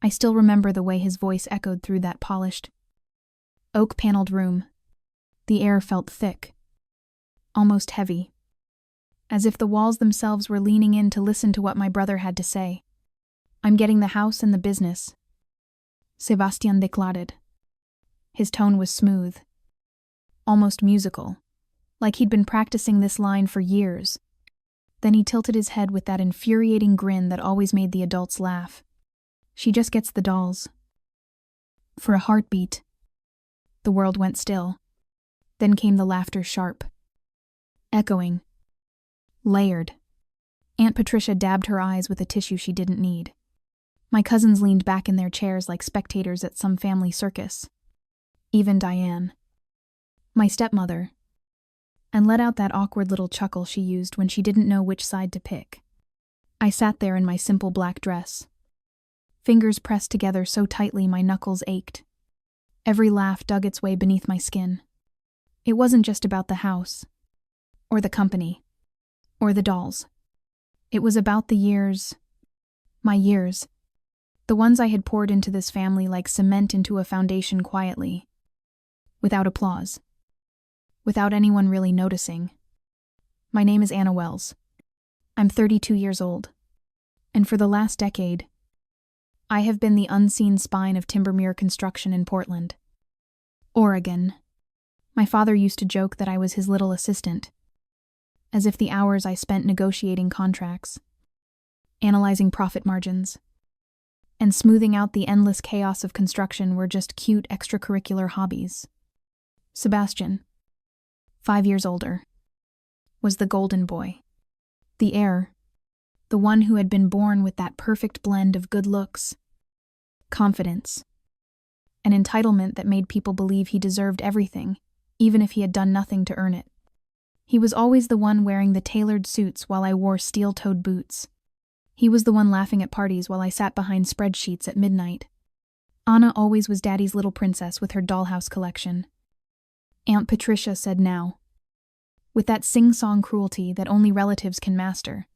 I still remember the way his voice echoed through that polished, oak-paneled room. The air felt thick, almost heavy, as if the walls themselves were leaning in to listen to what my brother had to say. "I'm getting the house and the business," Sebastian declared. His tone was smooth, almost musical, like he'd been practicing this line for years. Then he tilted his head with that infuriating grin that always made the adults laugh. "She just gets the dolls." For a heartbeat, the world went still. Then came the laughter, sharp, echoing, layered. Aunt Patricia dabbed her eyes with a tissue she didn't need. My cousins leaned back in their chairs like spectators at some family circus. Even Diane, my stepmother, and let out that awkward little chuckle she used when she didn't know which side to pick. I sat there in my simple black dress, fingers pressed together so tightly my knuckles ached. Every laugh dug its way beneath my skin. It wasn't just about the house, or the company, or the dolls. It was about the years, my years, the ones I had poured into this family like cement into a foundation quietly, without applause, without anyone really noticing. My name is Anna Wells. I'm 32 years old, and for the last decade, I have been the unseen spine of Timbermere construction in Portland, Oregon. My father used to joke that I was his little assistant, as if the hours I spent negotiating contracts, analyzing profit margins, and smoothing out the endless chaos of construction were just cute extracurricular hobbies. Sebastian, 5 years older, was the golden boy, the heir, the one who had been born with that perfect blend of good looks, confidence, an entitlement that made people believe he deserved everything, even if he had done nothing to earn it. He was always the one wearing the tailored suits while I wore steel-toed boots. He was the one laughing at parties while I sat behind spreadsheets at midnight. Anna always was Daddy's little princess with her dollhouse collection. Aunt Patricia said now, with that sing-song cruelty that only relatives can master,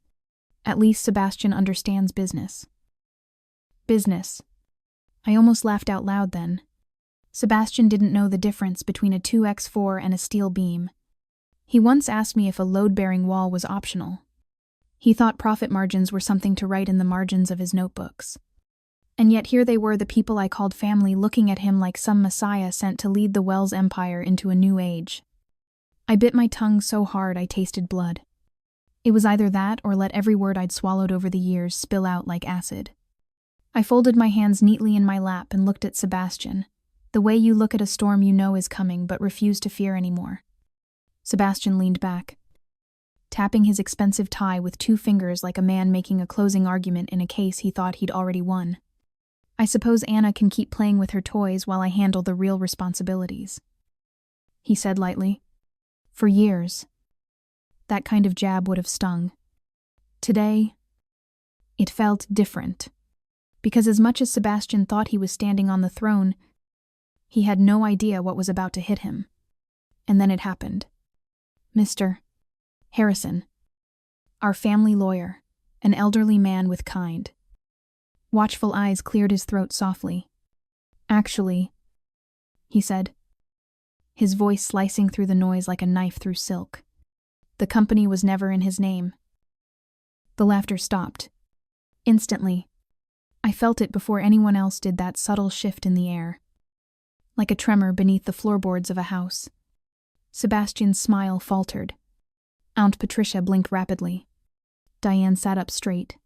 "At least Sebastian understands business." Business. I almost laughed out loud then. Sebastian didn't know the difference between a 2x4 and a steel beam. He once asked me if a load-bearing wall was optional. He thought profit margins were something to write in the margins of his notebooks. And yet here they were, the people I called family, looking at him like some messiah sent to lead the Wells Empire into a new age. I bit my tongue so hard I tasted blood. It was either that or let every word I'd swallowed over the years spill out like acid. I folded my hands neatly in my lap and looked at Sebastian, the way you look at a storm you know is coming but refuse to fear anymore. Sebastian leaned back, tapping his expensive tie with 2 fingers like a man making a closing argument in a case he thought he'd already won. "I suppose Anna can keep playing with her toys while I handle the real responsibilities," he said lightly. For years, that kind of jab would have stung. Today, it felt different, because as much as Sebastian thought he was standing on the throne, he had no idea what was about to hit him. And then it happened. Mr. Harrison, our family lawyer, an elderly man with kind, watchful eyes, cleared his throat softly. "Actually," he said, his voice slicing through the noise like a knife through silk, "the company was never in his name." The laughter stopped. Instantly, I felt it before anyone else did, that subtle shift in the air, like a tremor beneath the floorboards of a house. Sebastian's smile faltered. Aunt Patricia blinked rapidly. Diane sat up straight.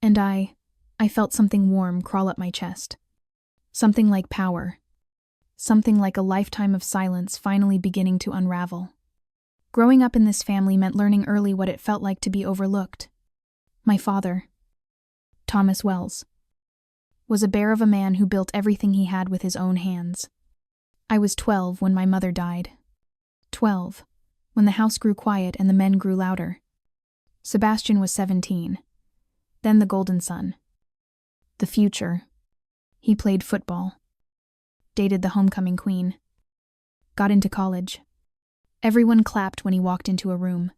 And I felt something warm crawl up my chest. Something like power. Something like a lifetime of silence finally beginning to unravel. Growing up in this family meant learning early what it felt like to be overlooked. My father, Thomas Wells, was a bear of a man who built everything he had with his own hands. I was 12 when my mother died. 12, when the house grew quiet and the men grew louder. Sebastian was 17. Then the golden son. The future. He played football. Dated the homecoming queen. Got into college. Everyone clapped when he walked into a room.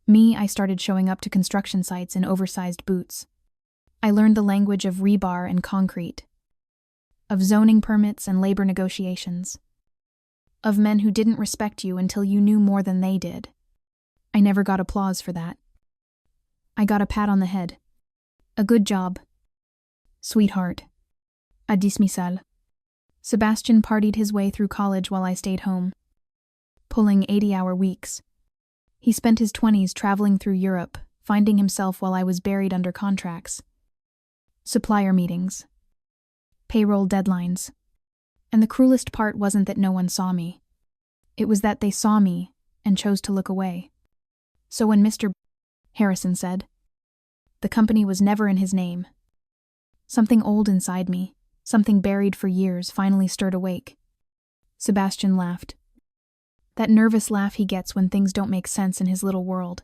Me, I started showing up to construction sites in oversized boots. I learned the language of rebar and concrete, of zoning permits and labor negotiations, of men who didn't respect you until you knew more than they did. I never got applause for that. I got a pat on the head. A good job. Sweetheart. A dismissal. Sebastian partied his way through college while I stayed home, pulling 80-hour weeks. He spent his 20s traveling through Europe, finding himself while I was buried under contracts, supplier meetings, payroll deadlines. And the cruelest part wasn't that no one saw me. It was that they saw me and chose to look away. So when Mr. Harrison said, the company was never in his name, something old inside me, something buried for years, finally stirred awake. Sebastian laughed. That nervous laugh he gets when things don't make sense in his little world.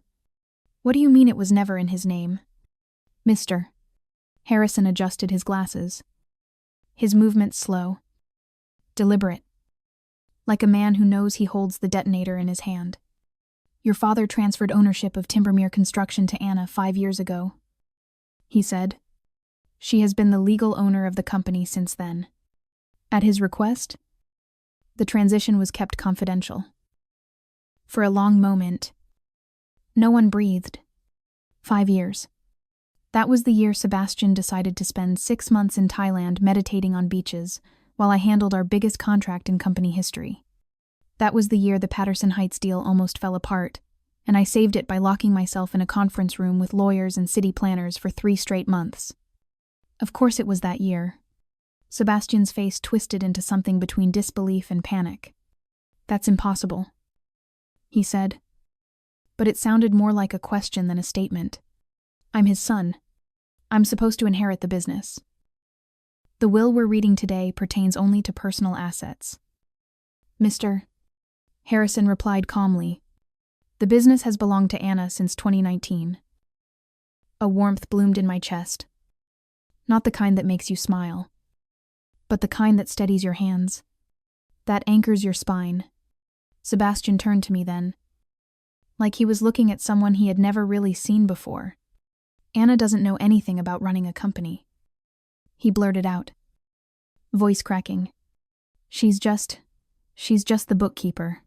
What do you mean it was never in his name? Mr. Harrison adjusted his glasses. His movements slow, deliberate, like a man who knows he holds the detonator in his hand. Your father transferred ownership of Timbermere Construction to Anna 5 years ago, he said. She has been the legal owner of the company since then. At his request, the transition was kept confidential. For a long moment, no one breathed. 5 years. That was the year Sebastian decided to spend 6 months in Thailand meditating on beaches, while I handled our biggest contract in company history. That was the year the Patterson Heights deal almost fell apart, and I saved it by locking myself in a conference room with lawyers and city planners for 3 straight months. Of course it was that year. Sebastian's face twisted into something between disbelief and panic. That's impossible, he said. But it sounded more like a question than a statement. I'm his son. I'm supposed to inherit the business. The will we're reading today pertains only to personal assets. Mr. Harrison replied calmly. The business has belonged to Anna since 2019. A warmth bloomed in my chest. Not the kind that makes you smile, but the kind that steadies your hands, that anchors your spine. Sebastian turned to me then, like he was looking at someone he had never really seen before. Anna doesn't know anything about running a company, he blurted out, voice cracking. She's just the bookkeeper.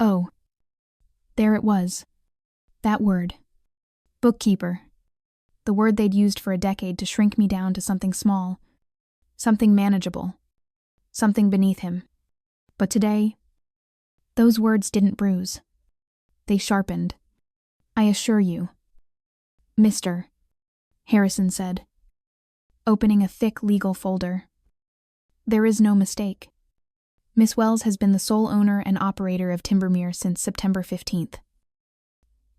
Oh, there it was. That word. Bookkeeper. The word they'd used for a decade to shrink me down to something small, something manageable, something beneath him. But today, those words didn't bruise. They sharpened. I assure you. Mr. Harrison said, opening a thick legal folder. There is no mistake. Miss Wells has been the sole owner and operator of Timbermere since September 15th.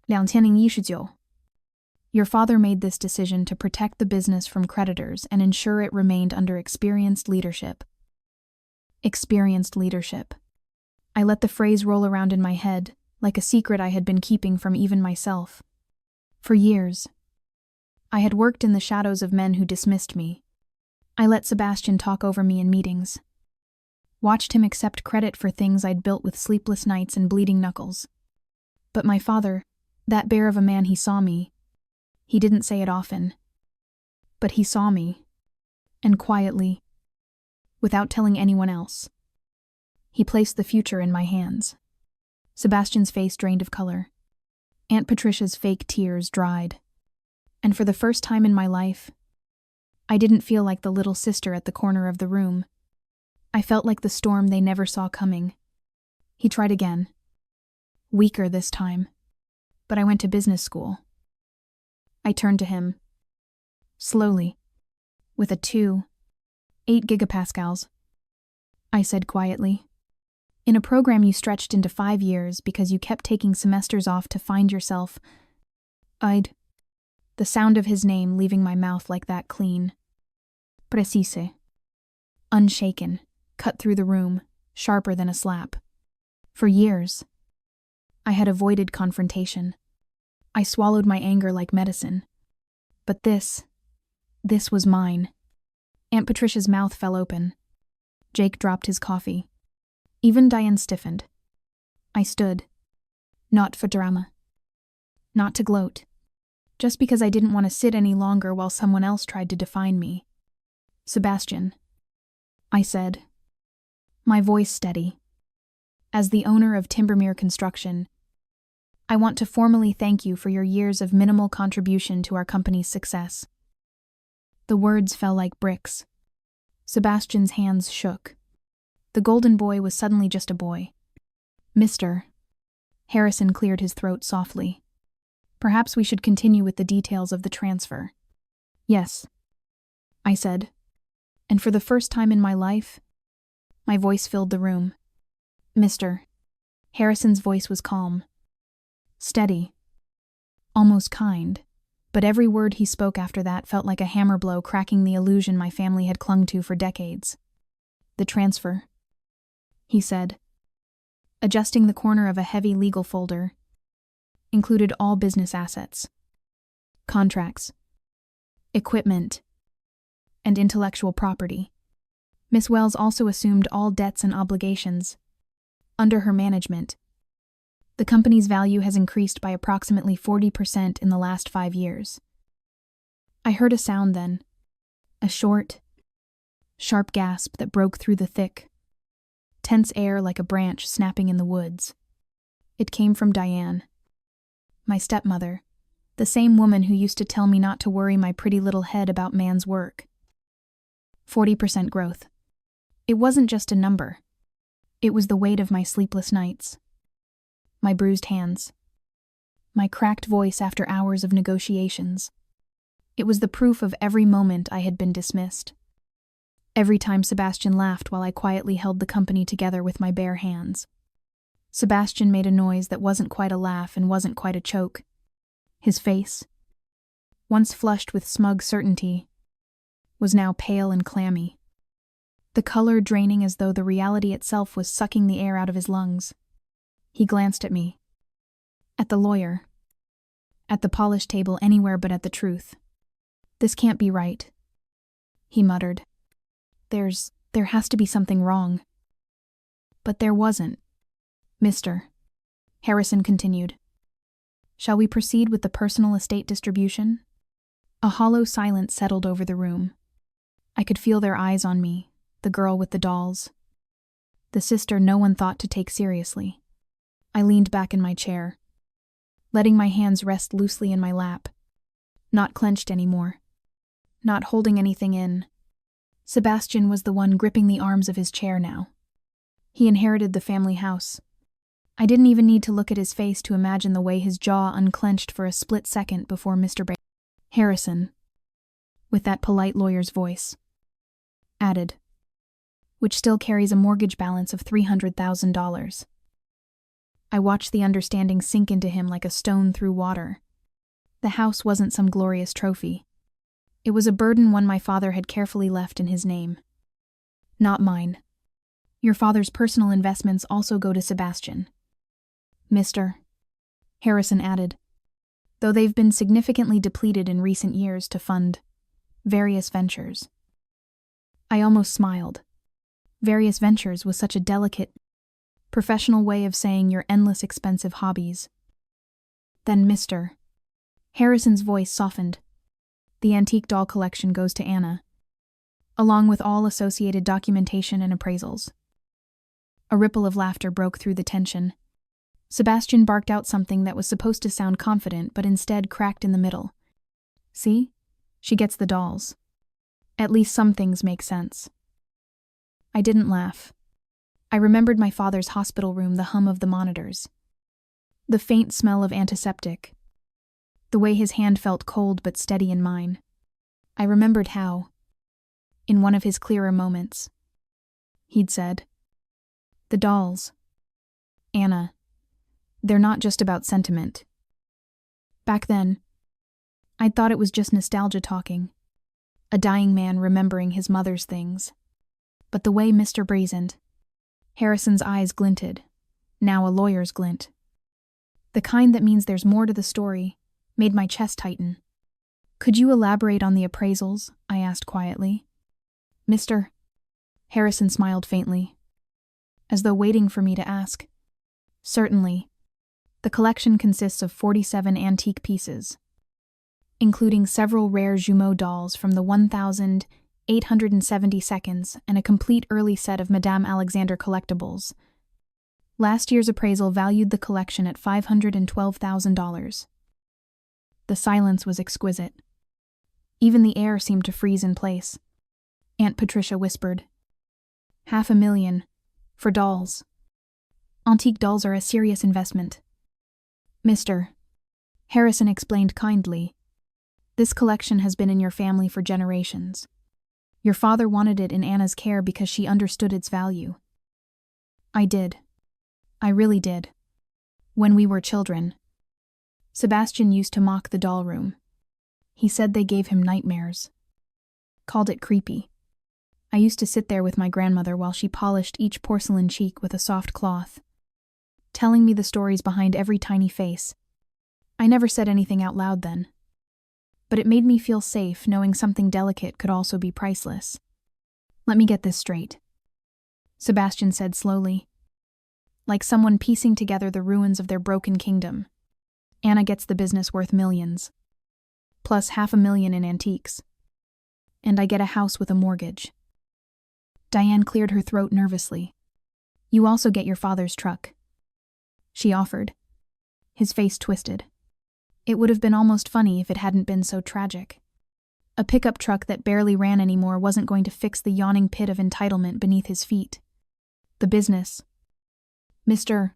2019. Your father made this decision to protect the business from creditors and ensure it remained under experienced leadership. Experienced leadership. I let the phrase roll around in my head, like a secret I had been keeping from even myself. For years, I had worked in the shadows of men who dismissed me. I let Sebastian talk over me in meetings, watched him accept credit for things I'd built with sleepless nights and bleeding knuckles. But my father, that bear of a man, he saw me. He didn't say it often, but he saw me, and quietly, without telling anyone else, he placed the future in my hands. Sebastian's face drained of color. Aunt Patricia's fake tears dried. And for the first time in my life, I didn't feel like the little sister at the corner of the room. I felt like the storm they never saw coming. He tried again. Weaker this time. But I went to business school. I turned to him. Slowly. With a 8 gigapascals. I said quietly. In a program you stretched into 5 years because you kept taking semesters off to find yourself. The sound of his name leaving my mouth like that clean. Precise. Unshaken, cut through the room, sharper than a slap. For years, I had avoided confrontation. I swallowed my anger like medicine. But this was mine. Aunt Patricia's mouth fell open. Jake dropped his coffee. Even Diane stiffened. I stood. Not for drama. Not to gloat. just because I didn't want to sit any longer while someone else tried to define me. Sebastian, I said, my voice steady. As the owner of Timbermere Construction, I want to formally thank you for your years of minimal contribution to our company's success. The words fell like bricks. Sebastian's hands shook. The golden boy was suddenly just a boy. Mr. Harrison cleared his throat softly. Perhaps we should continue with the details of the transfer. Yes, I said. And for the first time in my life, my voice filled the room. Mr. Harrison's voice was calm, steady, almost kind, but every word he spoke after that felt like a hammer blow cracking the illusion my family had clung to for decades. The transfer, he said, adjusting the corner of a heavy legal folder, included all business assets, contracts, equipment, and intellectual property. Miss Wells also assumed all debts and obligations. Under her management, the company's value has increased by approximately 40% in the last 5 years. I heard a sound then, a short, sharp gasp that broke through the thick, tense air like a branch snapping in the woods. It came from Diane, my stepmother, the same woman who used to tell me not to worry my pretty little head about man's work. 40% growth. It wasn't just a number. It was the weight of my sleepless nights, my bruised hands, my cracked voice after hours of negotiations. It was the proof of every moment I had been dismissed. Every time Sebastian laughed while I quietly held the company together with my bare hands. Sebastian made a noise that wasn't quite a laugh and wasn't quite a choke. His face, once flushed with smug certainty, was now pale and clammy, the color draining as though the reality itself was sucking the air out of his lungs. He glanced at me, at the lawyer, at the polished table, anywhere but at the truth. This can't be right, he muttered. There has to be something wrong. But there wasn't. Mr. Harrison continued. Shall we proceed with the personal estate distribution? A hollow silence settled over the room. I could feel their eyes on me, the girl with the dolls, the sister no one thought to take seriously. I leaned back in my chair, letting my hands rest loosely in my lap, not clenched anymore, not holding anything in. Sebastian was the one gripping the arms of his chair now. He inherited the family house. I didn't even need to look at his face to imagine the way his jaw unclenched for a split second before Mr. Harrison, with that polite lawyer's voice, added, which still carries a mortgage balance of $300,000. I watched the understanding sink into him like a stone through water. The house wasn't some glorious trophy. It was a burden one my father had carefully left in his name. Not mine. Your father's personal investments also go to Sebastian. Mr. Harrison added, though they've been significantly depleted in recent years to fund various ventures. I almost smiled. Various ventures was such a delicate, professional way of saying your endless expensive hobbies. Then Mr. Harrison's voice softened. The antique doll collection goes to Anna, along with all associated documentation and appraisals. A ripple of laughter broke through the tension. Sebastian barked out something that was supposed to sound confident but instead cracked in the middle. See? She gets the dolls. At least some things make sense. I didn't laugh. I remembered my father's hospital room, the hum of the monitors, the faint smell of antiseptic, the way his hand felt cold but steady in mine. I remembered how, in one of his clearer moments, he'd said, "The dolls, Anna, they're not just about sentiment." Back then, I'd thought it was just nostalgia talking, a dying man remembering his mother's things. But the way Mr. Brazened, Harrison's eyes glinted, now a lawyer's glint, the kind that means there's more to the story, made my chest tighten. "Could you elaborate on the appraisals?" I asked quietly. Mr. Harrison smiled faintly, as though waiting for me to ask. "Certainly. The collection consists of 47 antique pieces, including several rare jumeau dolls from the 1872nd and a complete early set of Madame Alexander collectibles. Last year's appraisal valued the collection at $512,000. The silence was exquisite. Even the air seemed to freeze in place. Aunt Patricia whispered, $500,000 for dolls. Antique dolls are a serious investment. Mr. Harrison explained kindly, this collection has been in your family for generations. Your father wanted it in Anna's care because she understood its value. I did. I really did. When we were children, Sebastian used to mock the doll room. He said they gave him nightmares. Called it creepy. I used to sit there with my grandmother while she polished each porcelain cheek with a soft cloth, telling me the stories behind every tiny face. I never said anything out loud then. But it made me feel safe knowing something delicate could also be priceless. Let me get this straight, Sebastian said slowly. Like someone piecing together the ruins of their broken kingdom. Anna gets the business worth millions. Plus $500,000 in antiques. And I get a house with a mortgage. Diane cleared her throat nervously. You also get your father's truck, she offered. His face twisted. It would have been almost funny if it hadn't been so tragic. A pickup truck that barely ran anymore wasn't going to fix the yawning pit of entitlement beneath his feet. The business. Mr.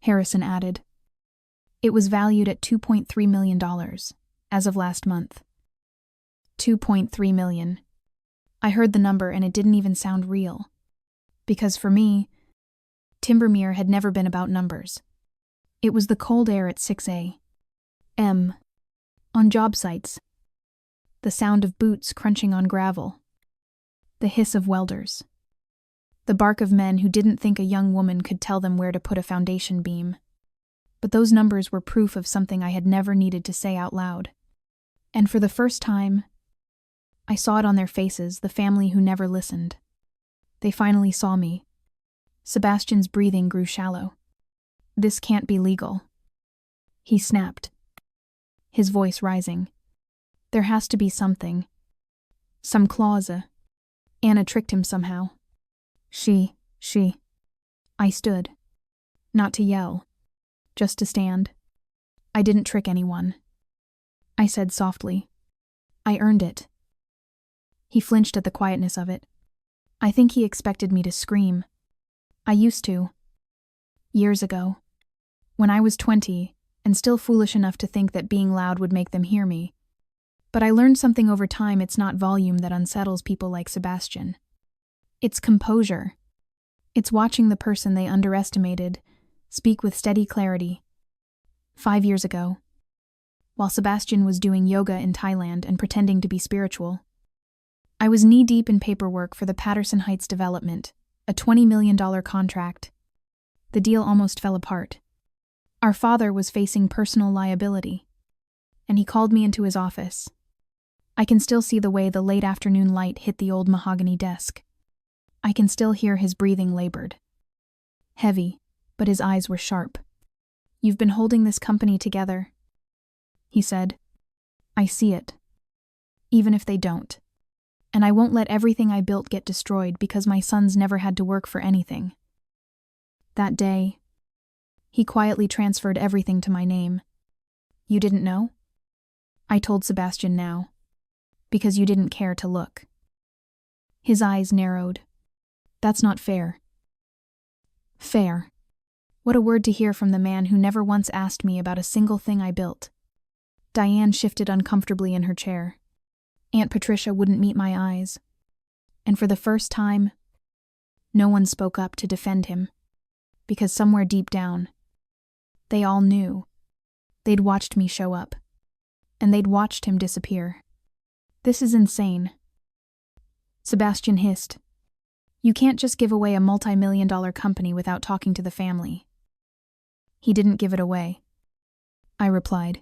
Harrison added. It was valued at $2.3 million, as of last month. $2.3 million. I heard the number and it didn't even sound real. Because for me, Timbermere had never been about numbers. It was the cold air at 6 a.m. on job sites. The sound of boots crunching on gravel. The hiss of welders. The bark of men who didn't think a young woman could tell them where to put a foundation beam. But those numbers were proof of something I had never needed to say out loud. And for the first time, I saw it on their faces, the family who never listened. They finally saw me. Sebastian's breathing grew shallow. This can't be legal, he snapped, his voice rising. There has to be something. Some clause. Anna tricked him somehow. She. I stood. Not to yell. Just to stand. I didn't trick anyone. I said softly. I earned it. He flinched at the quietness of it. I think he expected me to scream. I used to. Years ago. When I was 20, and still foolish enough to think that being loud would make them hear me. But I learned something over time. It's not volume that unsettles people like Sebastian. It's composure. It's watching the person they underestimated speak with steady clarity. 5 years ago, while Sebastian was doing yoga in Thailand and pretending to be spiritual, I was knee-deep in paperwork for the Patterson Heights development, a $20 million contract. The deal almost fell apart. Our father was facing personal liability, and he called me into his office. I can still see the way the late afternoon light hit the old mahogany desk. I can still hear his breathing labored. Heavy, but his eyes were sharp. You've been holding this company together, he said. I see it. Even if they don't. And I won't let everything I built get destroyed because my sons never had to work for anything. That day, he quietly transferred everything to my name. You didn't know? I told Sebastian now. Because you didn't care to look. His eyes narrowed. That's not fair. Fair. What a word to hear from the man who never once asked me about a single thing I built. Diane shifted uncomfortably in her chair. Aunt Patricia wouldn't meet my eyes. And for the first time, no one spoke up to defend him. Because somewhere deep down, they all knew. They'd watched me show up. And they'd watched him disappear. This is insane. Sebastian hissed. You can't just give away a multi-million-dollar company without talking to the family. He didn't give it away, I replied.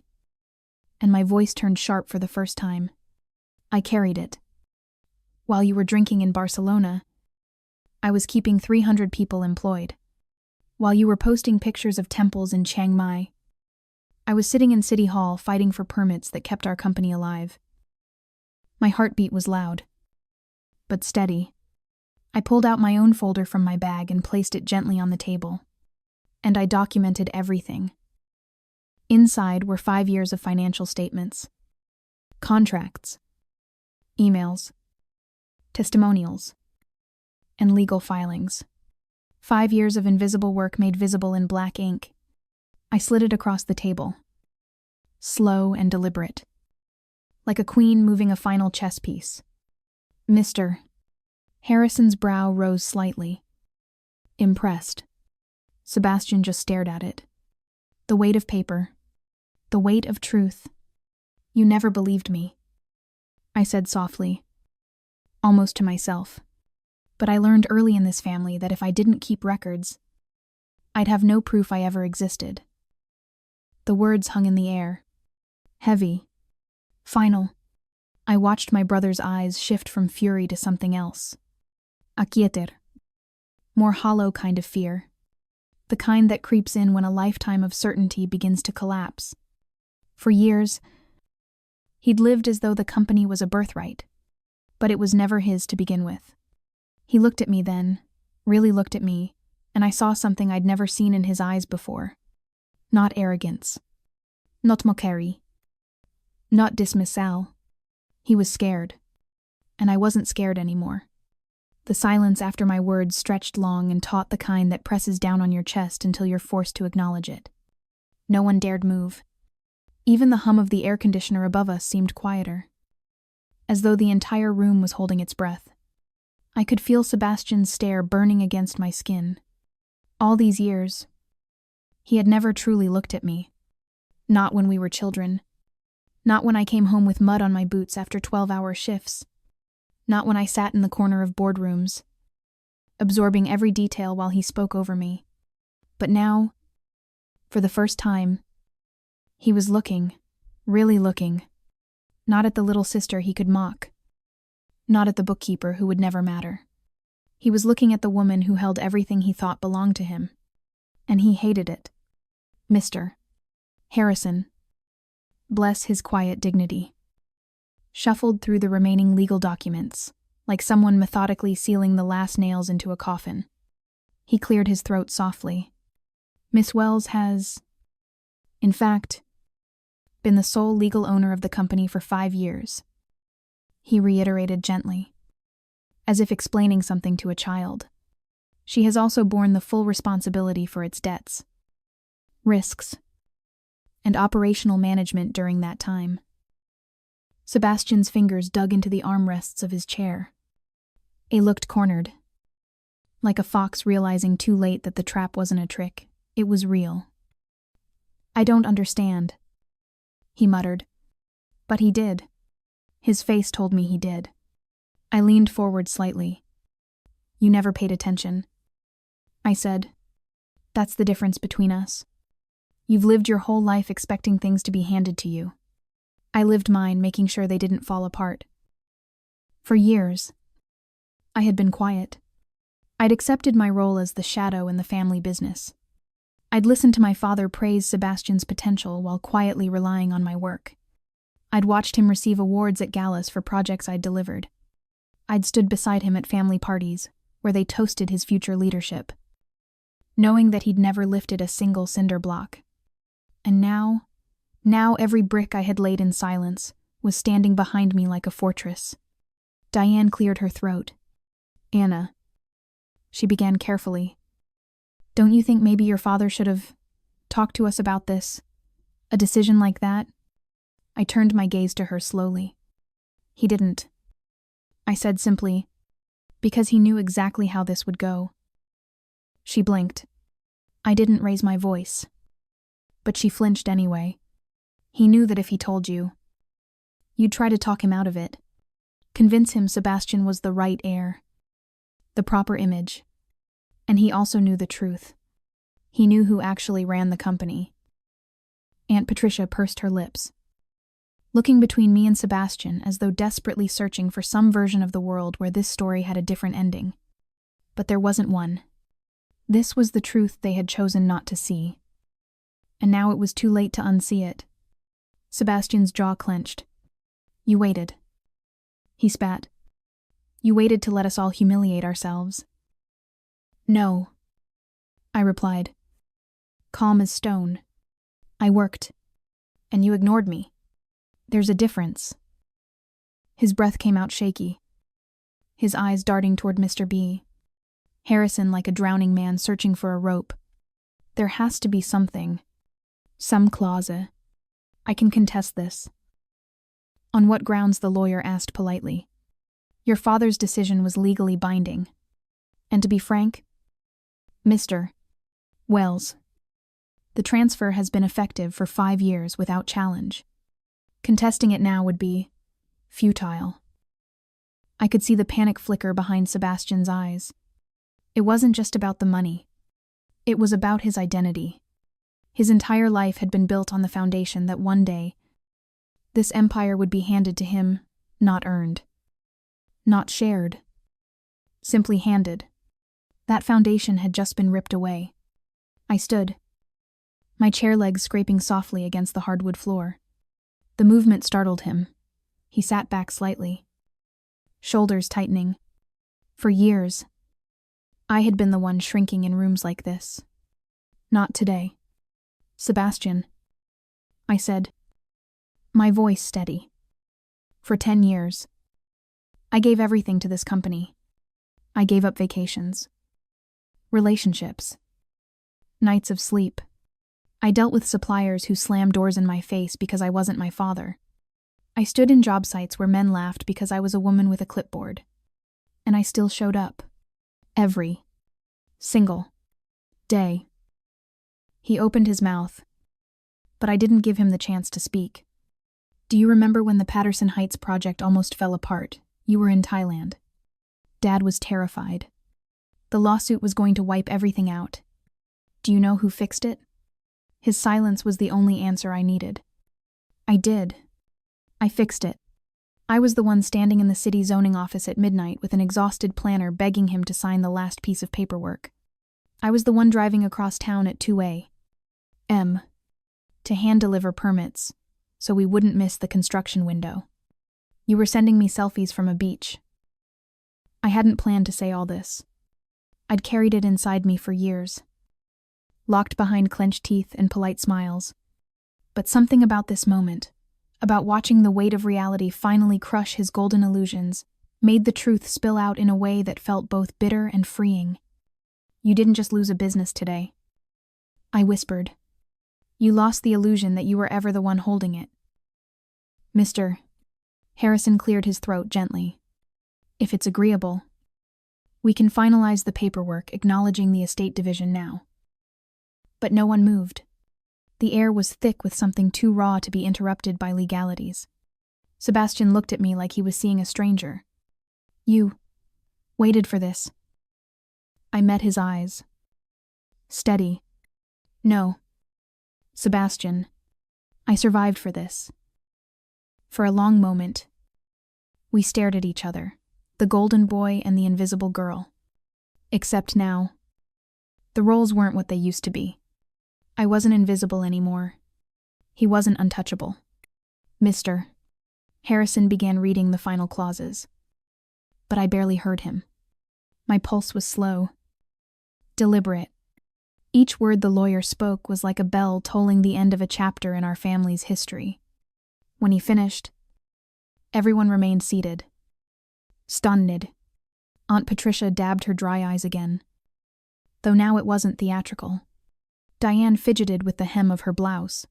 And my voice turned sharp for the first time. I carried it. While you were drinking in Barcelona, I was keeping 300 people employed. While you were posting pictures of temples in Chiang Mai, I was sitting in City Hall fighting for permits that kept our company alive. My heartbeat was loud, but steady. I pulled out my own folder from my bag and placed it gently on the table. And I documented everything. Inside were 5 years of financial statements, contracts, emails, testimonials, and legal filings. 5 years of invisible work made visible in black ink. I slid it across the table, slow and deliberate, like a queen moving a final chess piece. Mr. Harrison's brow rose slightly. Impressed. Sebastian just stared at it. The weight of paper. The weight of truth. You never believed me, I said softly, almost to myself. But I learned early in this family that if I didn't keep records, I'd have no proof I ever existed. The words hung in the air. Heavy. Final. I watched my brother's eyes shift from fury to something else. Aquieter. More hollow kind of fear. The kind that creeps in when a lifetime of certainty begins to collapse. For years, he'd lived as though the company was a birthright, but it was never his to begin with. He looked at me then, really looked at me, and I saw something I'd never seen in his eyes before. Not arrogance. Not mockery. Not dismissal. He was scared. And I wasn't scared anymore. The silence after my words stretched long and taut, the kind that presses down on your chest until you're forced to acknowledge it. No one dared move. Even the hum of the air conditioner above us seemed quieter, as though the entire room was holding its breath. I could feel Sebastian's stare burning against my skin. All these years, he had never truly looked at me. Not when we were children. Not when I came home with mud on my boots after 12-hour shifts. Not when I sat in the corner of boardrooms, absorbing every detail while he spoke over me. But now, for the first time, he was looking, really looking. Not at the little sister he could mock. Not at the bookkeeper who would never matter. He was looking at the woman who held everything he thought belonged to him. And he hated it. Mr. Harrison, bless his quiet dignity, shuffled through the remaining legal documents, like someone methodically sealing the last nails into a coffin. He cleared his throat softly. Miss Wells has, in fact, been the sole legal owner of the company for 5 years. He reiterated gently, as if explaining something to a child. She has also borne the full responsibility for its debts, risks, and operational management during that time. Sebastian's fingers dug into the armrests of his chair. He looked cornered, like a fox realizing too late that the trap wasn't a trick. It was real. I don't understand, he muttered. But he did. His face told me he did. I leaned forward slightly. You never paid attention, I said. That's the difference between us. You've lived your whole life expecting things to be handed to you. I lived mine making sure they didn't fall apart. For years, I had been quiet. I'd accepted my role as the shadow in the family business. I'd listened to my father praise Sebastian's potential while quietly relying on my work. I'd watched him receive awards at galas for projects I'd delivered. I'd stood beside him at family parties, where they toasted his future leadership, knowing that he'd never lifted a single cinder block. And now every brick I had laid in silence was standing behind me like a fortress. Diane cleared her throat. Anna, she began carefully. Don't you think maybe your father should have talked to us about this? A decision like that? I turned my gaze to her slowly. He didn't. I said simply, because he knew exactly how this would go. She blinked. I didn't raise my voice. But she flinched anyway. He knew that if he told you, you'd try to talk him out of it. Convince him Sebastian was the right heir. The proper image. And he also knew the truth. He knew who actually ran the company. Aunt Patricia pursed her lips, looking between me and Sebastian as though desperately searching for some version of the world where this story had a different ending. But there wasn't one. This was the truth they had chosen not to see. and now it was too late to unsee it. Sebastian's jaw clenched. You waited. He spat. You waited to let us all humiliate ourselves. No, I replied, calm as stone. I worked, and you ignored me. There's a difference. His breath came out shaky, his eyes darting toward Mr. B. Harrison like a drowning man searching for a rope. There has to be something. Some clause. I can contest this. On what grounds, the lawyer asked politely. Your father's decision was legally binding. And to be frank, Mr. Wells, the transfer has been effective for 5 years without challenge. Contesting it now would be futile. I could see the panic flicker behind Sebastian's eyes. It wasn't just about the money. It was about his identity. His entire life had been built on the foundation that one day, this empire would be handed to him, not earned. Not shared. Simply handed. That foundation had just been ripped away. I stood, my chair legs scraping softly against the hardwood floor. The movement startled him. He sat back slightly, shoulders tightening. For years, I had been the one shrinking in rooms like this. Not today. Sebastian, I said, my voice steady. For 10 years, I gave everything to this company. I gave up vacations, relationships, nights of sleep. I dealt with suppliers who slammed doors in my face because I wasn't my father. I stood in job sites where men laughed because I was a woman with a clipboard. And I still showed up. Every single day. He opened his mouth, but I didn't give him the chance to speak. Do you remember when the Patterson Heights project almost fell apart? You were in Thailand. Dad was terrified. The lawsuit was going to wipe everything out. Do you know who fixed it? His silence was the only answer I needed. I did. I fixed it. I was the one standing in the city zoning office at midnight with an exhausted planner begging him to sign the last piece of paperwork. I was the one driving across town at 2 a.m. to hand-deliver permits, so we wouldn't miss the construction window. You were sending me selfies from a beach. I hadn't planned to say all this. I'd carried it inside me for years, locked behind clenched teeth and polite smiles. But something about this moment, about watching the weight of reality finally crush his golden illusions, made the truth spill out in a way that felt both bitter and freeing. You didn't just lose a business today, I whispered. You lost the illusion that you were ever the one holding it. Mr. Harrison cleared his throat gently. If it's agreeable, we can finalize the paperwork acknowledging the estate division now. But no one moved. The air was thick with something too raw to be interrupted by legalities. Sebastian looked at me like he was seeing a stranger. You waited for this. I met his eyes. Steady. No. Sebastian, I survived for this. For a long moment, we stared at each other, the golden boy and the invisible girl. Except now, the roles weren't what they used to be. I wasn't invisible anymore. He wasn't untouchable. Mr. Harrison began reading the final clauses. But I barely heard him. My pulse was slow, deliberate. Each word the lawyer spoke was like a bell tolling the end of a chapter in our family's history. When he finished, everyone remained seated, stunned. Aunt Patricia dabbed her dry eyes again, though now it wasn't theatrical. Diane fidgeted with the hem of her blouse.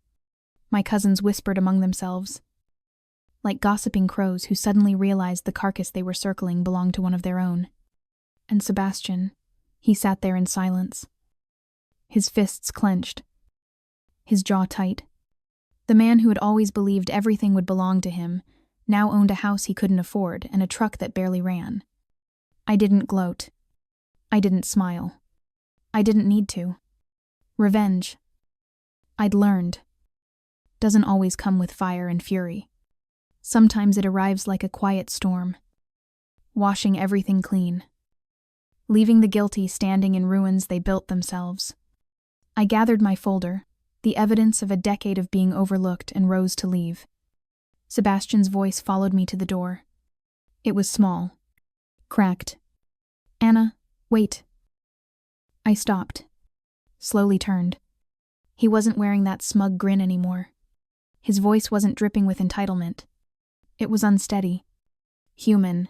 My cousins whispered among themselves, like gossiping crows who suddenly realized the carcass they were circling belonged to one of their own. And Sebastian, he sat there in silence, his fists clenched, his jaw tight. The man who had always believed everything would belong to him now owned a house he couldn't afford and a truck that barely ran. I didn't gloat. I didn't smile. I didn't need to. Revenge, I'd learned, doesn't always come with fire and fury. Sometimes it arrives like a quiet storm, washing everything clean, leaving the guilty standing in ruins they built themselves. I gathered my folder, the evidence of a decade of being overlooked, and rose to leave. Sebastian's voice followed me to the door. It was small, cracked. "Anna, wait." I stopped, slowly turned. He wasn't wearing that smug grin anymore. His voice wasn't dripping with entitlement. It was unsteady, human.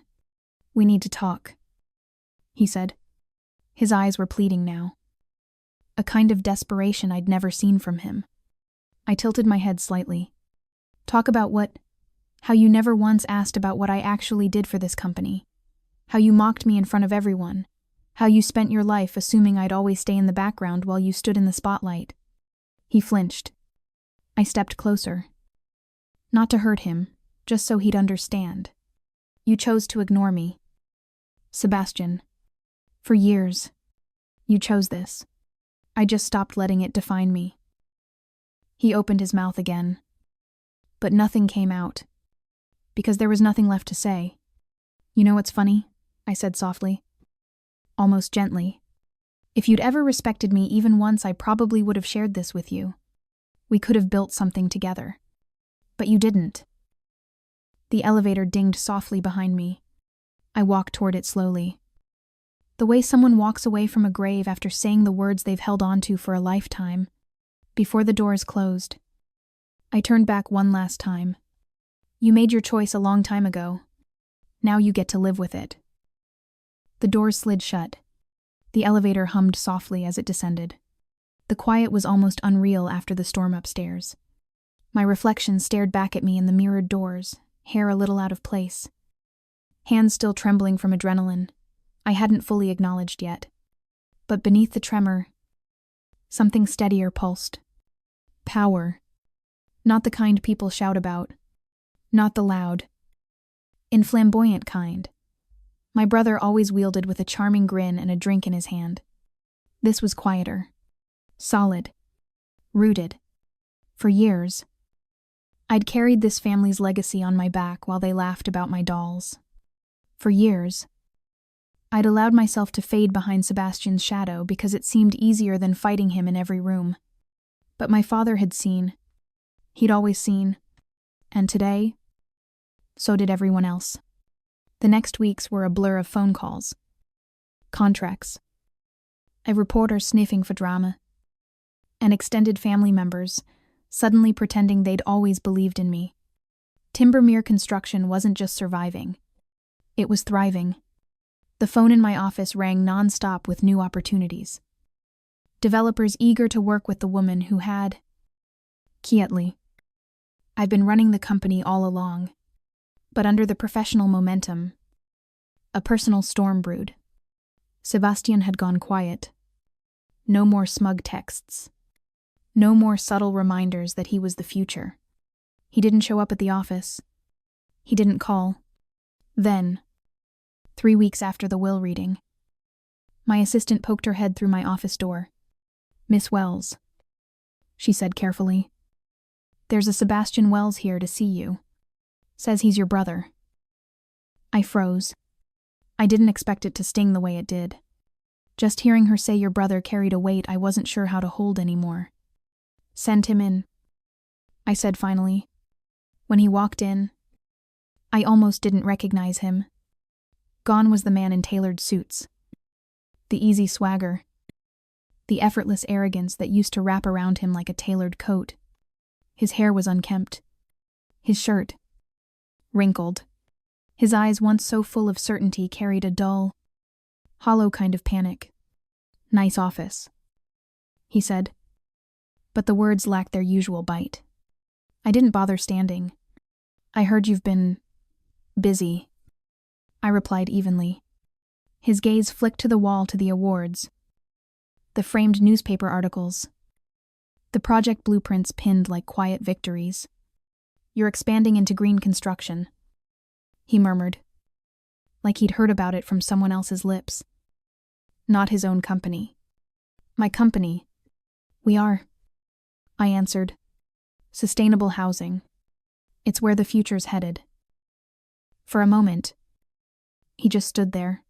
"We need to talk," he said. His eyes were pleading now. A kind of desperation I'd never seen from him. I tilted my head slightly. "Talk about what? How you never once asked about what I actually did for this company. How you mocked me in front of everyone. How you spent your life assuming I'd always stay in the background while you stood in the spotlight." He flinched. I stepped closer. Not to hurt him, just so he'd understand. "You chose to ignore me, Sebastian. For years. You chose this. I just stopped letting it define me." He opened his mouth again. But nothing came out. Because there was nothing left to say. "You know what's funny?" I said softly. Almost gently. "If you'd ever respected me even once, I probably would have shared this with you. We could have built something together. But you didn't." The elevator dinged softly behind me. I walked toward it slowly. The way someone walks away from a grave after saying the words they've held on to for a lifetime. Before the doors closed, I turned back one last time. "You made your choice a long time ago. Now you get to live with it." The doors slid shut. The elevator hummed softly as it descended. The quiet was almost unreal after the storm upstairs. My reflection stared back at me in the mirrored doors, hair a little out of place. Hands still trembling from adrenaline. I hadn't fully acknowledged yet. But beneath the tremor, something steadier pulsed. Power. Not the kind people shout about. Not the loud, flamboyant kind. My brother always wielded with a charming grin and a drink in his hand. This was quieter. Solid. Rooted. For years, I'd carried this family's legacy on my back while they laughed about my dolls. For years, I'd allowed myself to fade behind Sebastian's shadow because it seemed easier than fighting him in every room. But my father had seen. He'd always seen. And today, so did everyone else. The next weeks were a blur of phone calls, contracts, a reporter sniffing for drama, and extended family members suddenly pretending they'd always believed in me. Timbermere Construction wasn't just surviving. It was thriving. The phone in my office rang non-stop with new opportunities. Developers eager to work with the woman who had, quietly, I've been running the company all along. But under the professional momentum, a personal storm brewed. Sebastian had gone quiet. No more smug texts. No more subtle reminders that he was the future. He didn't show up at the office. He didn't call. Then, 3 weeks after the will reading, my assistant poked her head through my office door. "Miss Wells," she said carefully. "There's a Sebastian Wells here to see you. Says he's your brother." I froze. I didn't expect it to sting the way it did. Just hearing her say your brother carried a weight I wasn't sure how to hold anymore. "Send him in," I said finally. When he walked in, I almost didn't recognize him. Gone was the man in tailored suits. The easy swagger. The effortless arrogance that used to wrap around him like a tailored coat. His hair was unkempt. His shirt, wrinkled. His eyes, once so full of certainty, carried a dull, hollow kind of panic. "Nice office," he said. But the words lacked their usual bite. I didn't bother standing. "I heard you've been busy," I replied evenly. His gaze flicked to the wall, to the awards, the framed newspaper articles, the project blueprints pinned like quiet victories. "You're expanding into green construction," he murmured, like he'd heard about it from someone else's lips. Not his own company. "My company. We are," I answered. "Sustainable housing. It's where the future's headed." For a moment, he just stood there.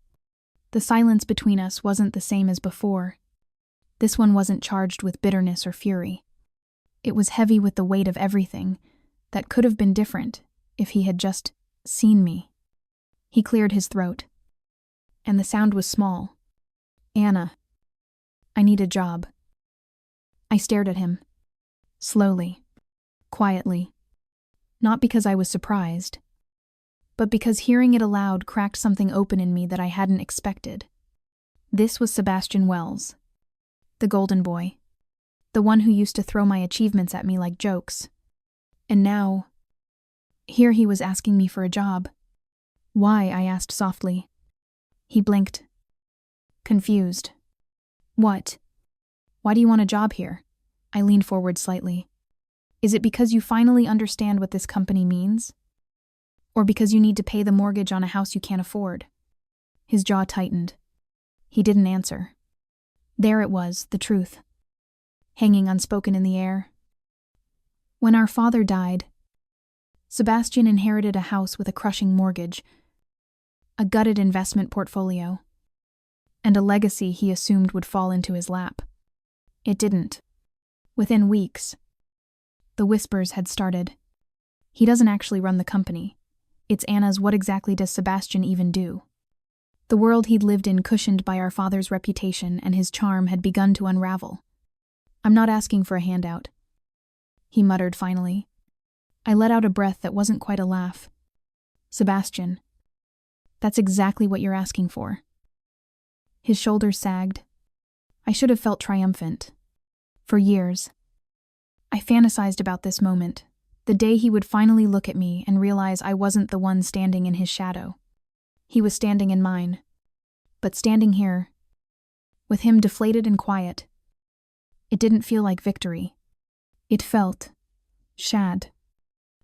The silence between us wasn't the same as before. This one wasn't charged with bitterness or fury. It was heavy with the weight of everything that could have been different if he had just seen me. He cleared his throat, and the sound was small. Anna, I need a job. I stared at him, slowly, quietly, not because I was surprised, but because hearing it aloud cracked something open in me that I hadn't expected. This was Sebastian Wells, the golden boy, the one who used to throw my achievements at me like jokes. And now, here he was asking me for a job. Why? I asked softly. He blinked, confused. What? Why do you want a job here? I leaned forward slightly. Is it because you finally understand what this company means? Or because you need to pay the mortgage on a house you can't afford? His jaw tightened. He didn't answer. There it was, the truth, hanging unspoken in the air. When our father died, Sebastian inherited a house with a crushing mortgage, a gutted investment portfolio, and a legacy he assumed would fall into his lap. It didn't. Within weeks, the whispers had started. He doesn't actually run the company. It's Anna's. What exactly does Sebastian even do? The world he'd lived in, cushioned by our father's reputation and his charm, had begun to unravel. I'm not asking for a handout, he muttered finally. I let out a breath that wasn't quite a laugh. Sebastian, that's exactly what you're asking for. His shoulders sagged. I should have felt triumphant. For years, I fantasized about this moment, the day he would finally look at me and realize I wasn't the one standing in his shadow. He was standing in mine. But standing here, with him deflated and quiet, it didn't feel like victory. It felt shad.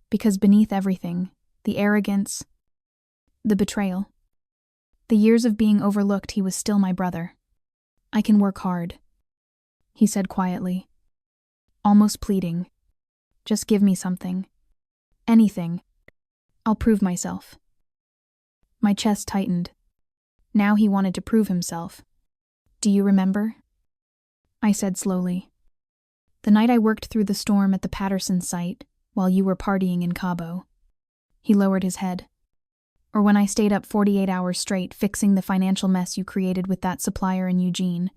Because beneath everything, the arrogance, the betrayal, the years of being overlooked, he was still my brother. I can work hard, he said quietly, almost pleading. Just give me something. Anything. I'll prove myself. My chest tightened. Now he wanted to prove himself. Do you remember? I said slowly. The night I worked through the storm at the Patterson site while you were partying in Cabo. He lowered his head. Or when I stayed up 48 hours straight fixing the financial mess you created with that supplier in Eugene.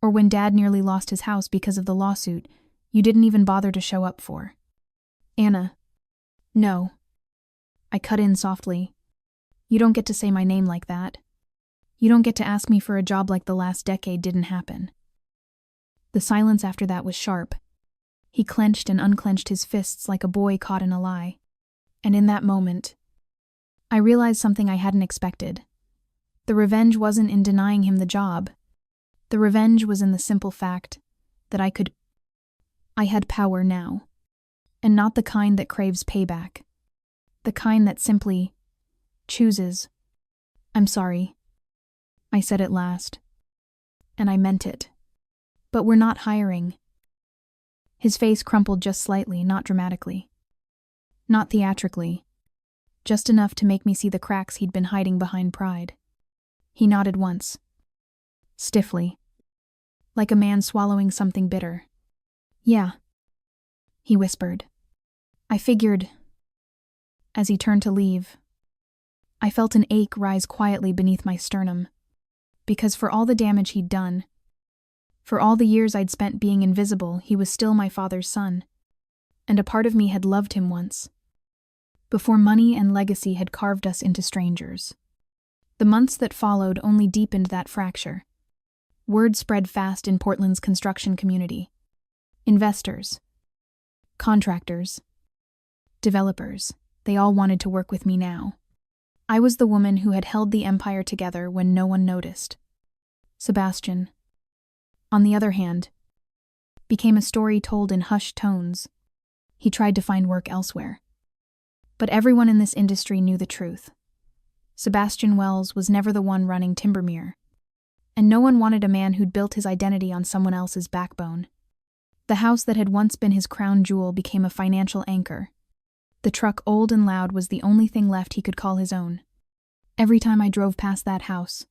Or when Dad nearly lost his house because of the lawsuit you didn't even bother to show up for. Anna. No. I cut in softly. You don't get to say my name like that. You don't get to ask me for a job like the last decade didn't happen. The silence after that was sharp. He clenched and unclenched his fists like a boy caught in a lie. And in that moment, I realized something I hadn't expected. The revenge wasn't in denying him the job. The revenge was in the simple fact that I had power now. And not the kind that craves payback. The kind that simply chooses. I'm sorry, I said at last. And I meant it. But we're not hiring. His face crumpled just slightly, not dramatically. Not theatrically. Just enough to make me see the cracks he'd been hiding behind pride. He nodded once. Stiffly. Like a man swallowing something bitter. Yeah, he whispered. I figured. As he turned to leave, I felt an ache rise quietly beneath my sternum. Because for all the damage he'd done, for all the years I'd spent being invisible, he was still my father's son. And a part of me had loved him once. Before money and legacy had carved us into strangers. The months that followed only deepened that fracture. Word spread fast in Portland's construction community. Investors, contractors, developers, they all wanted to work with me now. I was the woman who had held the empire together when no one noticed. Sebastian, on the other hand, became a story told in hushed tones. He tried to find work elsewhere. But everyone in this industry knew the truth. Sebastian Wells was never the one running Timbermere. And no one wanted a man who'd built his identity on someone else's backbone. The house that had once been his crown jewel became a financial anchor. The truck, old and loud, was the only thing left he could call his own. Every time I drove past that house,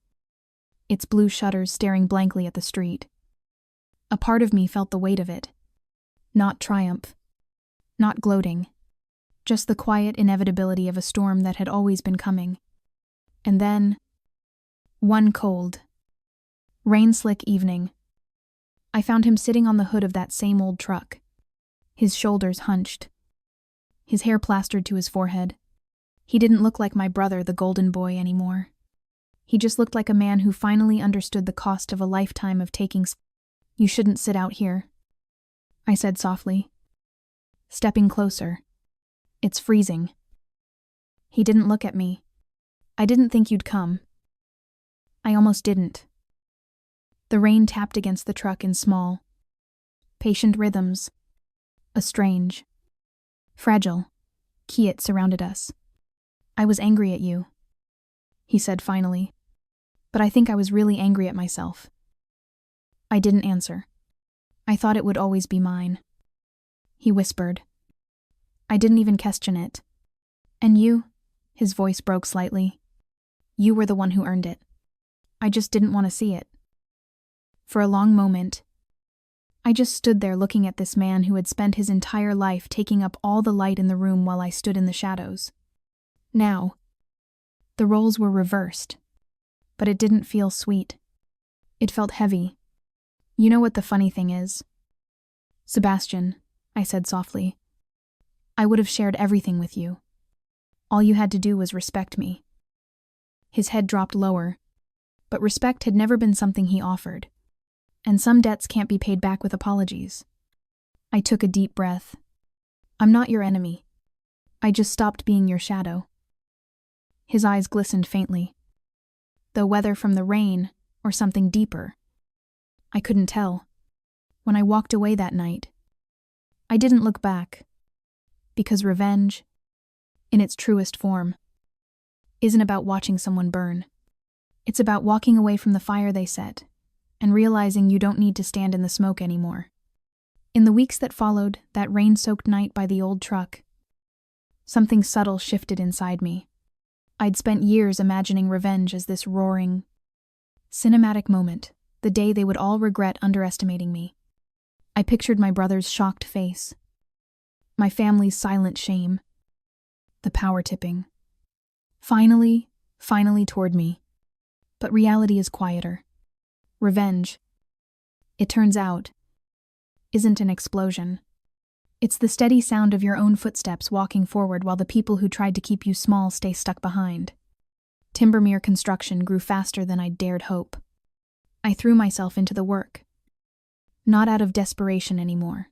its blue shutters staring blankly at the street, a part of me felt the weight of it. Not triumph. Not gloating. Just the quiet inevitability of a storm that had always been coming. And then, one cold, rain-slick evening, I found him sitting on the hood of that same old truck, his shoulders hunched, his hair plastered to his forehead. He didn't look like my brother, the golden boy, anymore. He just looked like a man who finally understood the cost of a lifetime of taking. "You shouldn't sit out here," I said softly, stepping closer. "It's freezing." He didn't look at me. "I didn't think you'd come." I almost didn't. The rain tapped against the truck in small, patient rhythms. A strange, fragile quiet surrounded us. "I was angry at you," he said finally, "but I think I was really angry at myself." I didn't answer. "I thought it would always be mine," he whispered. "I didn't even question it. And you," his voice broke slightly, "you were the one who earned it. I just didn't want to see it." For a long moment, I just stood there looking at this man who had spent his entire life taking up all the light in the room while I stood in the shadows. Now, the roles were reversed, but it didn't feel sweet. It felt heavy. "You know what the funny thing is, Sebastian," I said softly. "I would have shared everything with you. All you had to do was respect me." His head dropped lower, but respect had never been something he offered, and some debts can't be paid back with apologies. I took a deep breath. "I'm not your enemy. I just stopped being your shadow." His eyes glistened faintly, though whether from the rain or something deeper, I couldn't tell. When I walked away that night, I didn't look back, because revenge, in its truest form, isn't about watching someone burn. It's about walking away from the fire they set, and realizing you don't need to stand in the smoke anymore. In the weeks that followed that rain-soaked night by the old truck, something subtle shifted inside me. I'd spent years imagining revenge as this roaring, cinematic moment, the day they would all regret underestimating me. I pictured my brother's shocked face, my family's silent shame, the power tipping. Finally toward me. But reality is quieter. Revenge, it turns out, isn't an explosion. It's the steady sound of your own footsteps walking forward while the people who tried to keep you small stay stuck behind. Timbermere construction grew faster than I'd dared hope. I threw myself into the work. Not out of desperation anymore,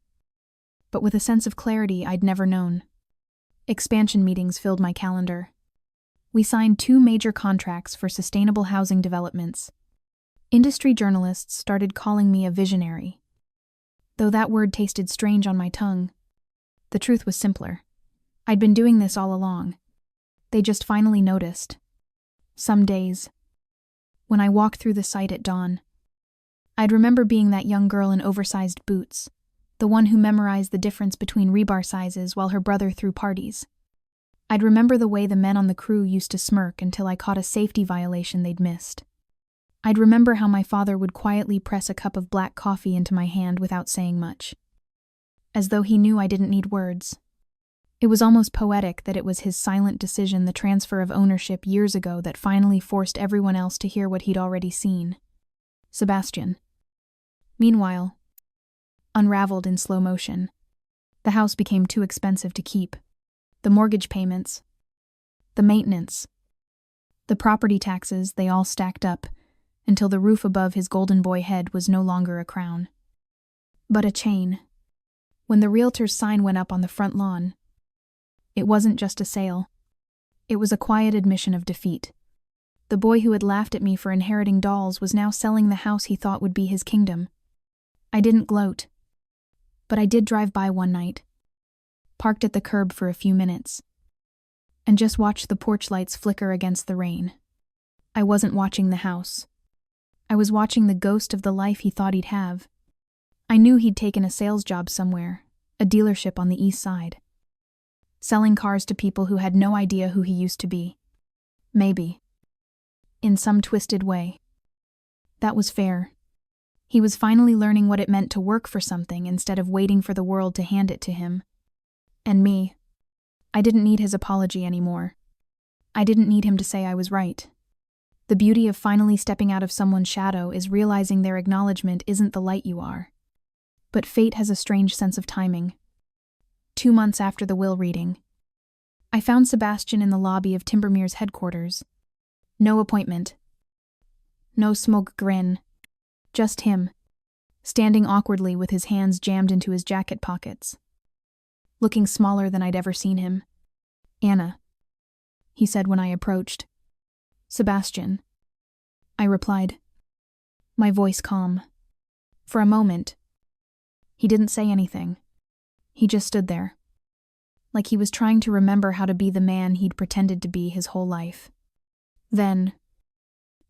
but with a sense of clarity I'd never known. Expansion meetings filled my calendar. We signed 2 major contracts for sustainable housing developments. Industry journalists started calling me a visionary. Though that word tasted strange on my tongue, the truth was simpler. I'd been doing this all along. They just finally noticed. Some days, when I walked through the site at dawn, I'd remember being that young girl in oversized boots, the one who memorized the difference between rebar sizes while her brother threw parties. I'd remember the way the men on the crew used to smirk until I caught a safety violation they'd missed. I'd remember how my father would quietly press a cup of black coffee into my hand without saying much, as though he knew I didn't need words. It was almost poetic that it was his silent decision, the transfer of ownership years ago, that finally forced everyone else to hear what he'd already seen. Sebastian. Meanwhile, unraveled in slow motion, the house became too expensive to keep. The mortgage payments, the maintenance, the property taxes, they all stacked up until the roof above his golden boy head was no longer a crown, but a chain. When the realtor's sign went up on the front lawn, it wasn't just a sale. It was a quiet admission of defeat. The boy who had laughed at me for inheriting dolls was now selling the house he thought would be his kingdom. I didn't gloat, but I did drive by one night, parked at the curb for a few minutes, and just watched the porch lights flicker against the rain. I wasn't watching the house. I was watching the ghost of the life he thought he'd have. I knew he'd taken a sales job somewhere, a dealership on the east side, selling cars to people who had no idea who he used to be. Maybe, in some twisted way, that was fair. He was finally learning what it meant to work for something instead of waiting for the world to hand it to him. And me. I didn't need his apology anymore. I didn't need him to say I was right. The beauty of finally stepping out of someone's shadow is realizing their acknowledgement isn't the light you are. But fate has a strange sense of timing. 2 months after the will reading, I found Sebastian in the lobby of Timbermere's headquarters. No appointment. No smug grin. Just him, standing awkwardly with his hands jammed into his jacket pockets. Looking smaller than I'd ever seen him. "Anna," he said when I approached. "Sebastian," I replied, my voice calm. For a moment, he didn't say anything. He just stood there, like he was trying to remember how to be the man he'd pretended to be his whole life. Then,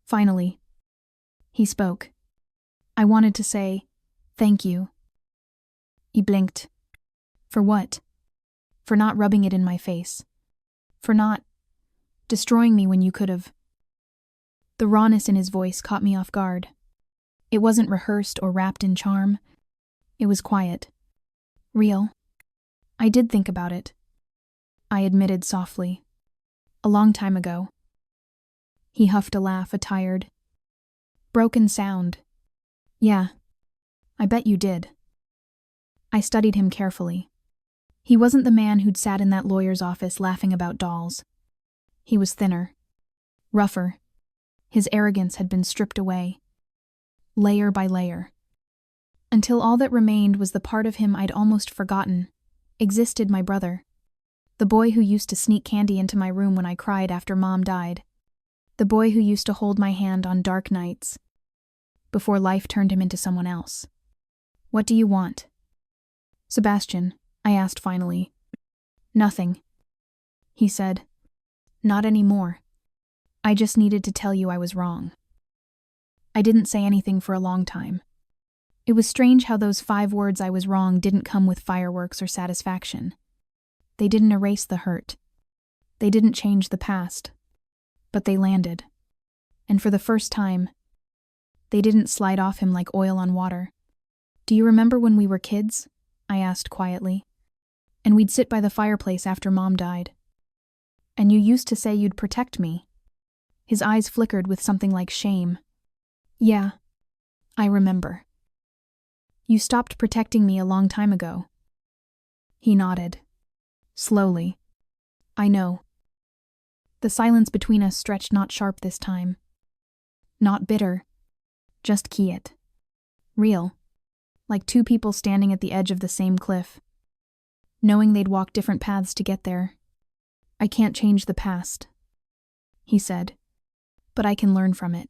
finally, he spoke. I wanted to say, "Thank you." He blinked. For what? For not rubbing it in my face. For not destroying me when you could have. The rawness in his voice caught me off guard. It wasn't rehearsed or wrapped in charm. It was quiet. Real. I did think about it, I admitted softly. A long time ago. He huffed a laugh, a tired, broken sound. "Yeah, I bet you did." I studied him carefully. He wasn't the man who'd sat in that lawyer's office laughing about dolls. He was thinner, rougher. His arrogance had been stripped away, layer by layer, until all that remained was the part of him I'd almost forgotten, existed my brother. The boy who used to sneak candy into my room when I cried after Mom died. The boy who used to hold my hand on dark nights, before life turned him into someone else. "What do you want?" "Sebastian," I asked finally. "Nothing," he said. "Not anymore. I just needed to tell you I was wrong." I didn't say anything for a long time. It was strange how those 5 words "I was wrong" didn't come with fireworks or satisfaction. They didn't erase the hurt. They didn't change the past. But they landed. And for the first time, they didn't slide off him like oil on water. "Do you remember when we were kids?" I asked quietly. "And we'd sit by the fireplace after Mom died. And you used to say you'd protect me." His eyes flickered with something like shame. "Yeah, I remember. You stopped protecting me a long time ago." He nodded. Slowly. "I know." The silence between us stretched not sharp this time. Not bitter. Just quiet. Real. Like 2 people standing at the edge of the same cliff, knowing they'd walk different paths to get there. "I can't change the past," he said, "but I can learn from it."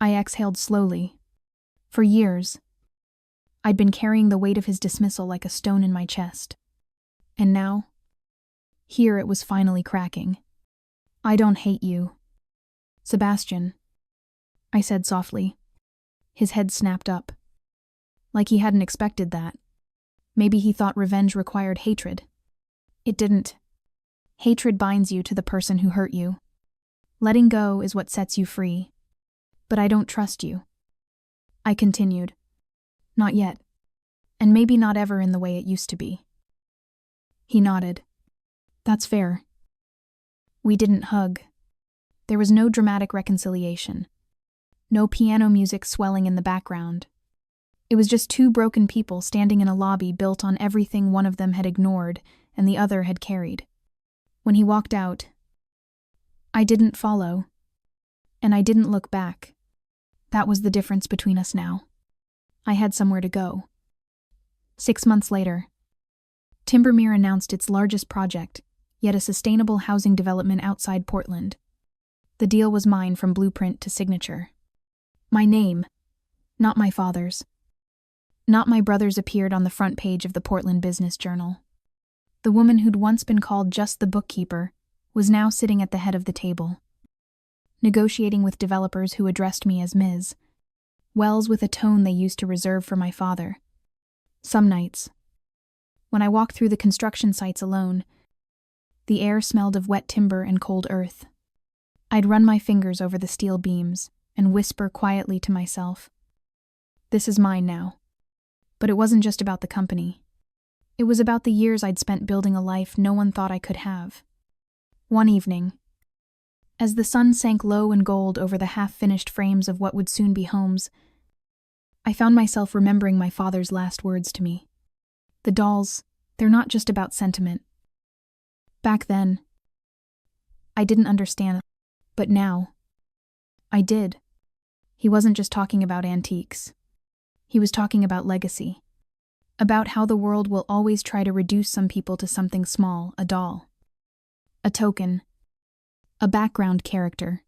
I exhaled slowly. For years, I'd been carrying the weight of his dismissal like a stone in my chest. And now, here it was finally cracking. "I don't hate you, Sebastian," I said softly. His head snapped up. Like he hadn't expected that. Maybe he thought revenge required hatred. It didn't. Hatred binds you to the person who hurt you. Letting go is what sets you free. But I don't trust you. I continued. Not yet. And maybe not ever in the way it used to be. He nodded. That's fair. We didn't hug. There was no dramatic reconciliation. No piano music swelling in the background. It was just 2 broken people standing in a lobby built on everything one of them had ignored and the other had carried. When he walked out, I didn't follow, and I didn't look back. That was the difference between us now. I had somewhere to go. 6 months later, Timbermere announced its largest project, yet a sustainable housing development outside Portland. The deal was mine from blueprint to signature. My name, not my father's. Not my brother's, appeared on the front page of the Portland Business Journal. The woman who'd once been called just the bookkeeper was now sitting at the head of the table, negotiating with developers who addressed me as Ms. Wells with a tone they used to reserve for my father. Some nights, when I walked through the construction sites alone, the air smelled of wet timber and cold earth. I'd run my fingers over the steel beams and whisper quietly to myself, This is mine now. But it wasn't just about the company. It was about the years I'd spent building a life no one thought I could have. One evening, as the sun sank low and gold over the half-finished frames of what would soon be homes, I found myself remembering my father's last words to me. The dolls, they're not just about sentiment. Back then, I didn't understand, but now, I did. He wasn't just talking about antiques. He was talking about legacy. About how the world will always try to reduce some people to something small, a doll. A token. A background character.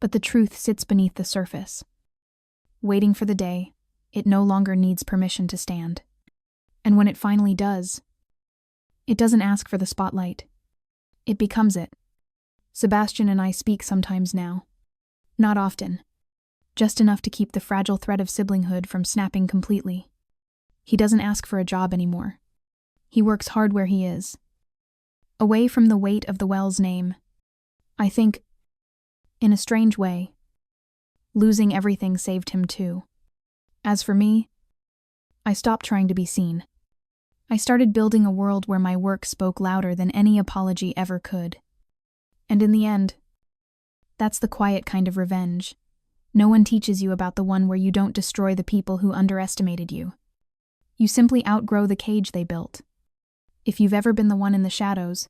But the truth sits beneath the surface. Waiting for the day, it no longer needs permission to stand. And when it finally does, it doesn't ask for the spotlight. It becomes it. Sebastian and I speak sometimes now. Not often. Just enough to keep the fragile thread of siblinghood from snapping completely. He doesn't ask for a job anymore. He works hard where he is. Away from the weight of the well's name. I think, in a strange way, losing everything saved him too. As for me, I stopped trying to be seen. I started building a world where my work spoke louder than any apology ever could. And in the end, that's the quiet kind of revenge. No one teaches you about the one where you don't destroy the people who underestimated you. You simply outgrow the cage they built. If you've ever been the one in the shadows,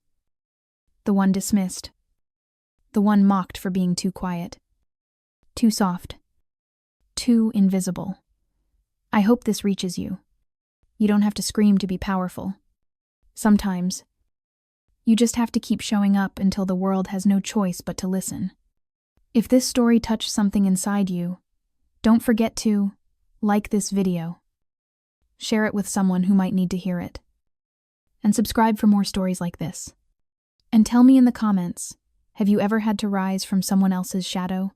the one dismissed, the one mocked for being too quiet, too soft, too invisible, I hope this reaches you. You don't have to scream to be powerful. Sometimes, you just have to keep showing up until the world has no choice but to listen. If this story touched something inside you, don't forget to like this video, share it with someone who might need to hear it, and subscribe for more stories like this. And tell me in the comments, have you ever had to rise from someone else's shadow?